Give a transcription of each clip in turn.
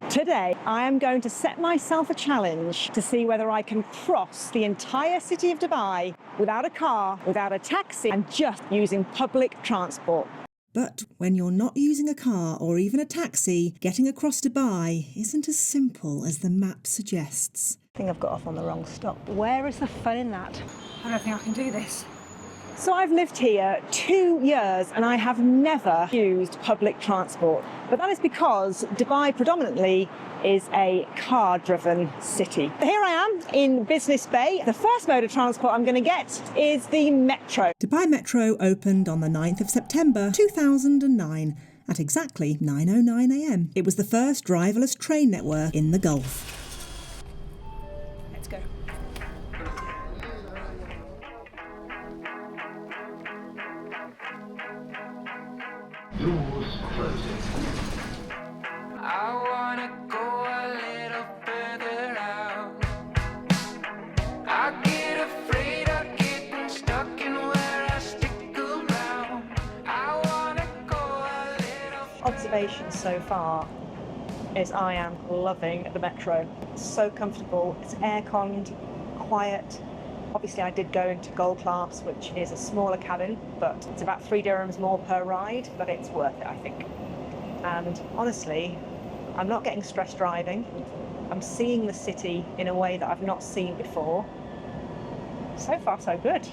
Today, I am going to set myself a challenge to see whether I can cross the entire city of Dubai without a car, without a taxi, and just using public transport. But when you're not using a car or even a taxi, getting across Dubai isn't as simple as the map suggests. I think I've got off on the wrong stop. Where is the fun in that? I don't think I can do this. So I've lived here 2 years and I have never used public transport. But that is because Dubai predominantly is a car-driven city. Here I am in Business Bay. The first mode of transport I'm going to get is the metro. Dubai Metro opened on the 9th of September 2009 at exactly 9:09 a.m. It was the first driverless train network in the Gulf. Let's go. Doors closing. I wanna go a little further out. I get afraid of getting stuck in where I stick around. I wanna go a little. Observation so far is I am loving the metro. It's so comfortable, it's air-conned, quiet. Obviously I did go into gold class, which is a smaller cabin, but it's about 3 dirhams more per ride, but it's worth it, I think. And honestly, I'm not getting stressed driving. I'm seeing the city in a way that I've not seen before. So far, so good.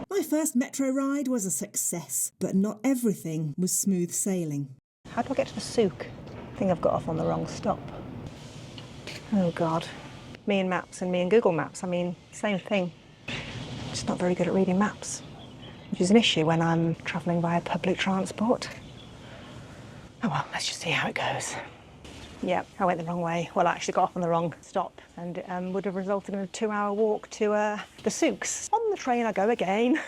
My first metro ride was a success, but not everything was smooth sailing. How do I get to the souk? I think I've got off on the wrong stop. Oh God. Me and maps and me and Google Maps, I mean, same thing. Just not very good at reading maps, which is an issue when I'm travelling via public transport. Oh well, let's just see how it goes. Yeah, I went the wrong way. Well, I actually got off on the wrong stop and would have resulted in a 2-hour walk to the souks. On the train I go again.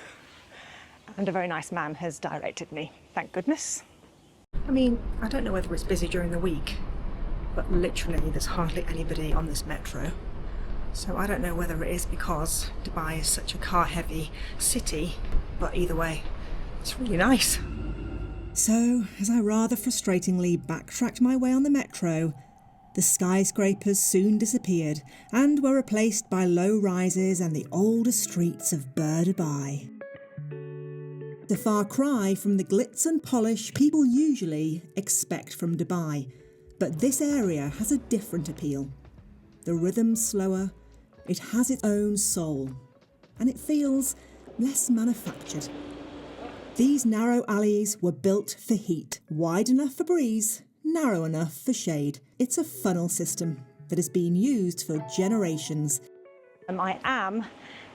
And a very nice man has directed me, thank goodness. I mean, I don't know whether it's busy during the week, but literally there's hardly anybody on this metro. So I don't know whether it is because Dubai is such a car-heavy city, but either way, it's really nice. So, as I rather frustratingly backtracked my way on the metro, the skyscrapers soon disappeared and were replaced by low rises and the older streets of Bur Dubai. A far cry from the glitz and polish people usually expect from Dubai, but this area has a different appeal. The rhythm's slower, it has its own soul, and it feels less manufactured. These narrow alleys were built for heat, wide enough for breeze, narrow enough for shade. It's a funnel system that has been used for generations. I am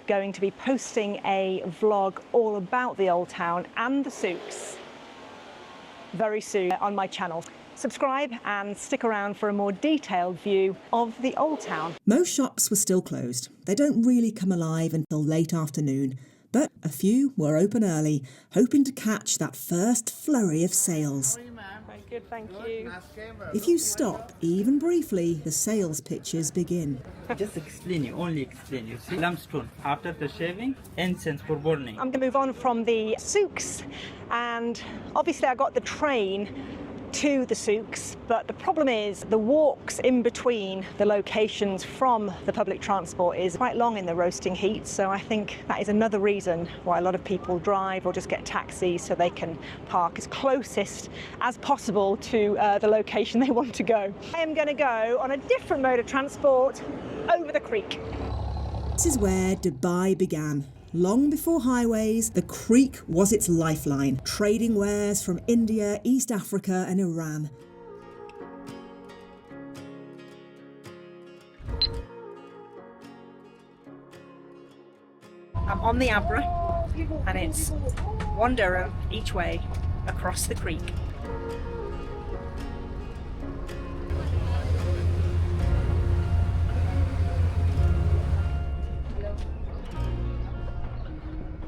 going to be posting a vlog all about the Old Town and the souks very soon on my channel. Subscribe and stick around for a more detailed view of the Old Town. Most shops were still closed. They don't really come alive until late afternoon, but a few were open early, hoping to catch that first flurry of sales. Very good, thank you. If you stop, even briefly, the sales pitches begin. Just explain you, only explain you. See, limestone, after the shaving, incense for burning. I'm going to move on from the souks, and obviously I got the train to the souks, but the problem is the walks in between the locations from the public transport is quite long in the roasting heat, so I think that is another reason why a lot of people drive or just get taxis so they can park as closest as possible to the location they want to go. I am going to go on a different mode of transport over the creek. This is where Dubai began. Long before highways, the creek was its lifeline, trading wares from India, East Africa and Iran. I'm on the Abra and it's 1 dirham each way across the creek.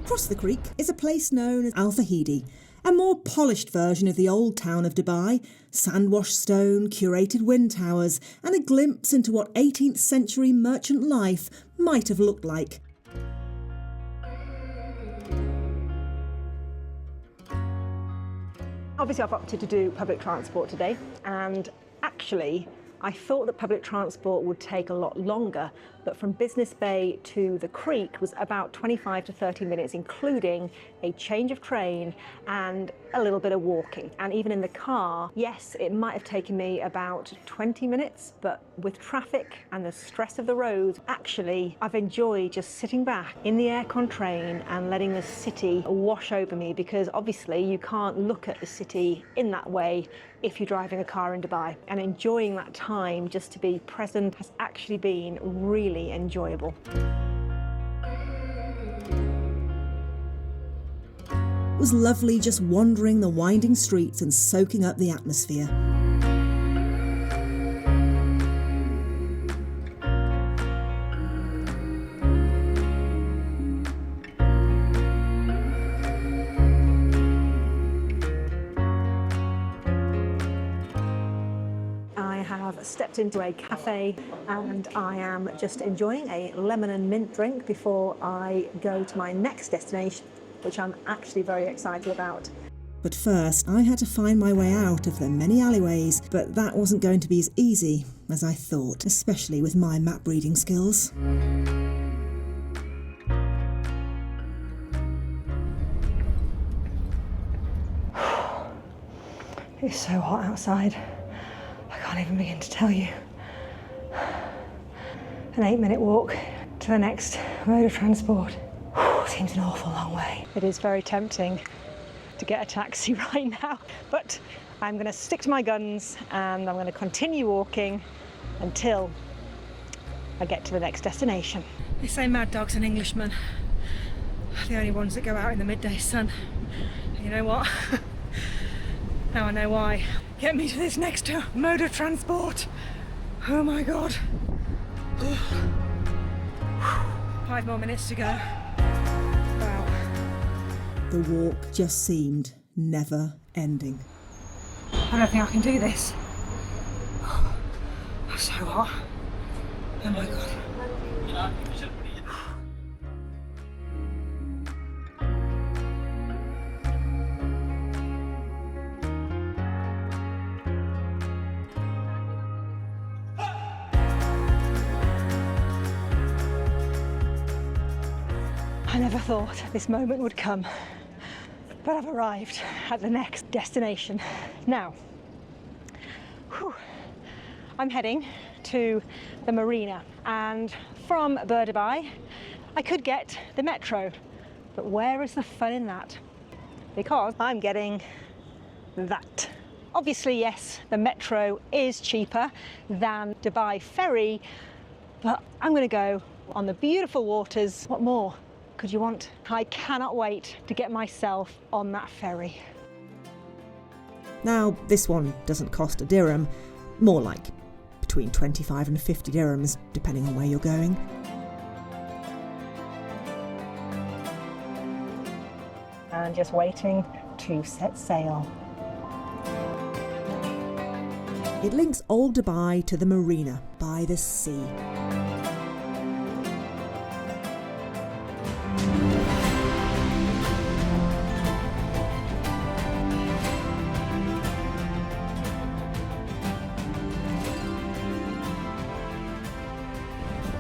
Across the creek is a place known as Fahidi, a more polished version of the old town of Dubai, sand-washed stone, curated wind towers, and a glimpse into what 18th century merchant life might have looked like. Obviously I've opted to do public transport today, and actually I thought that public transport would take a lot longer, but from Business Bay to the creek was about 25 to 30 minutes, including a change of train and a little bit of walking. And even in the car, yes, it might have taken me about 20 minutes, but with traffic and the stress of the roads, actually, I've enjoyed just sitting back in the aircon train and letting the city wash over me, because obviously you can't look at the city in that way if you're driving a car in Dubai. And enjoying that time just to be present has actually been really enjoyable. It was lovely just wandering the winding streets and soaking up the atmosphere. Stepped into a cafe and I am just enjoying a lemon and mint drink before I go to my next destination, which I'm actually very excited about. But first, I had to find my way out of the many alleyways, but that wasn't going to be as easy as I thought, especially with my map reading skills. It's so hot outside. I can't even begin to tell you. An 8-minute walk to the next mode of transport. Seems an awful long way. It is very tempting to get a taxi right now, but I'm going to stick to my guns and I'm going to continue walking until I get to the next destination. They say mad dogs and Englishmen are the only ones that go out in the midday sun. You know what? Now I know why. Get me to this next mode of transport. Oh my God. 5 more minutes to go. Wow. The walk just seemed never ending. I don't think I can do this. I'm so hot. Oh my God. I never thought this moment would come, but I've arrived at the next destination. Now, I'm heading to the marina, and from Bur Dubai, I could get the metro, but where is the fun in that? Because I'm getting that. Obviously, yes, the metro is cheaper than Dubai Ferry, but I'm going to go on the beautiful waters. What more could you want? I cannot wait to get myself on that ferry. Now, this one doesn't cost a dirham, more like between 25 and 50 dirhams, depending on where you're going. And just waiting to set sail. It links Old Dubai to the marina by the sea.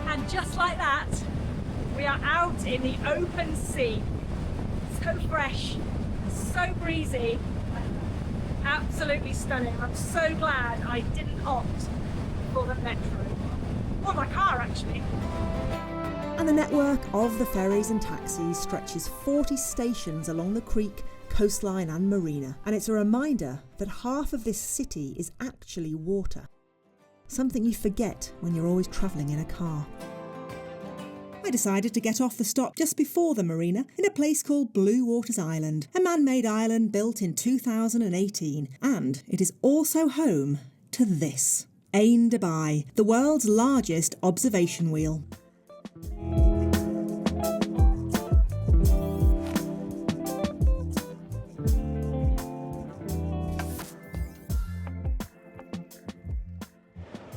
And just like that, we are out in the open sea. So fresh, so breezy, absolutely stunning. I'm so glad I didn't opt for the metro, or my car actually. And the network of the ferries and taxis stretches 40 stations along the creek, coastline and marina. And it's a reminder that half of this city is actually water. Something you forget when you're always travelling in a car. I decided to get off the stop just before the marina in a place called Bluewaters Island, a man-made island built in 2018, and it is also home to this, Ain Dubai, the world's largest observation wheel.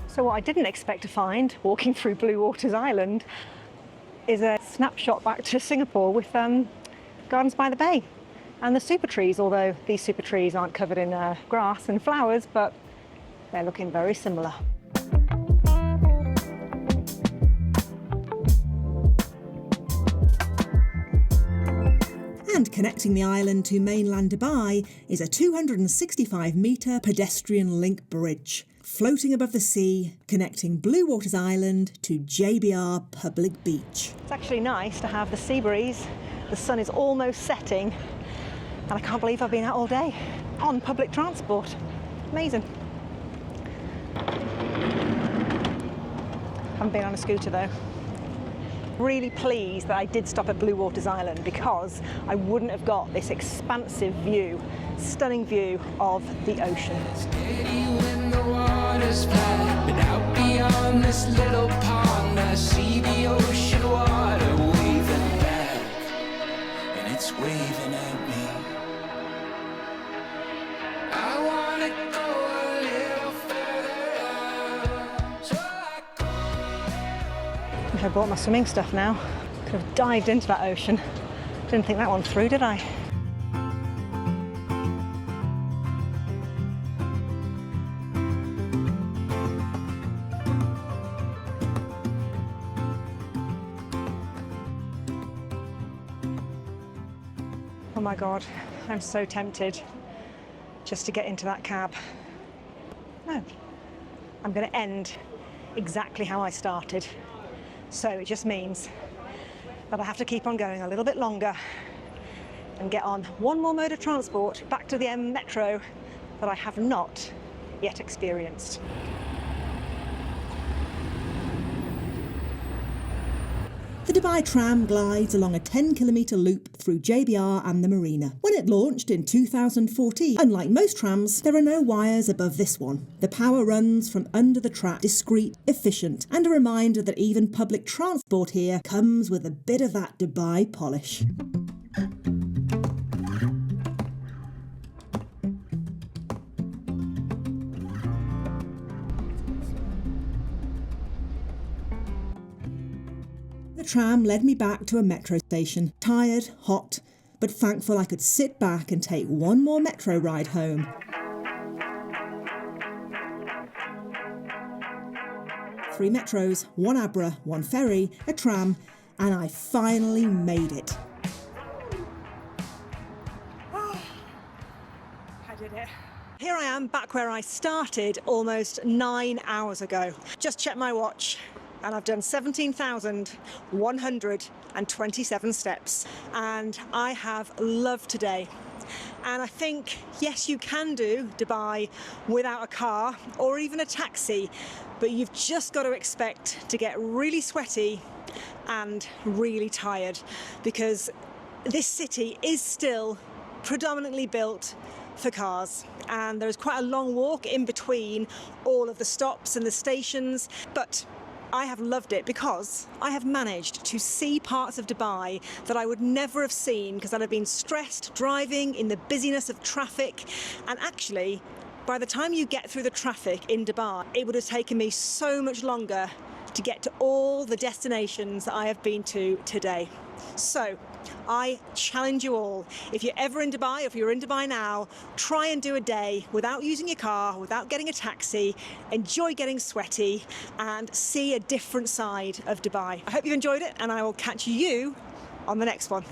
So what I didn't expect to find walking through Bluewaters Island is a snapshot back to Singapore with Gardens by the Bay and the super trees, although these super trees aren't covered in grass and flowers, but they're looking very similar. And connecting the island to mainland Dubai is a 265-metre pedestrian link bridge, floating above the sea, connecting Bluewaters Island to JBR Public Beach. It's actually nice to have the sea breeze. The sun is almost setting, and I can't believe I've been out all day on public transport. Amazing. Haven't been on a scooter though. Really pleased that I did stop at Bluewaters Island because I wouldn't have got this expansive view, stunning view of the ocean. Steady when the water's flat, but out beyond this little pond I see the ocean water waving back, and it's waving at me. I wanna go a little further out, so I go. Wish I brought my swimming stuff now. Could have dived into that ocean. Didn't think that one through, did I? Oh my God, I'm so tempted just to get into that cab. No, I'm going to end exactly how I started. So it just means that I have to keep on going a little bit longer and get on one more mode of transport back to the M Metro that I have not yet experienced. The Dubai Tram glides along a 10-kilometre loop through JBR and the marina. When it launched in 2014, unlike most trams, there are no wires above this one. The power runs from under the track, discreet, efficient, and a reminder that even public transport here comes with a bit of that Dubai polish. The tram led me back to a metro station, tired, hot, but thankful I could sit back and take one more metro ride home. Three metros, one Abra, one ferry, a tram, and I finally made it. I did it. Here I am back where I started almost 9 hours ago. Just checked my watch. And I've done 17,127 steps, and I have loved today. And I think, yes, you can do Dubai without a car or even a taxi, but you've just got to expect to get really sweaty and really tired, because this city is still predominantly built for cars, and there's quite a long walk in between all of the stops and the stations, but I have loved it because I have managed to see parts of Dubai that I would never have seen because I'd have been stressed driving in the busyness of traffic. And actually, by the time you get through the traffic in Dubai, it would have taken me so much longer to get to all the destinations that I have been to today. So I challenge you all, if you're ever in Dubai, if you're in Dubai now, try and do a day without using your car, without getting a taxi, enjoy getting sweaty and see a different side of Dubai. I hope you enjoyed it, and I will catch you on the next one.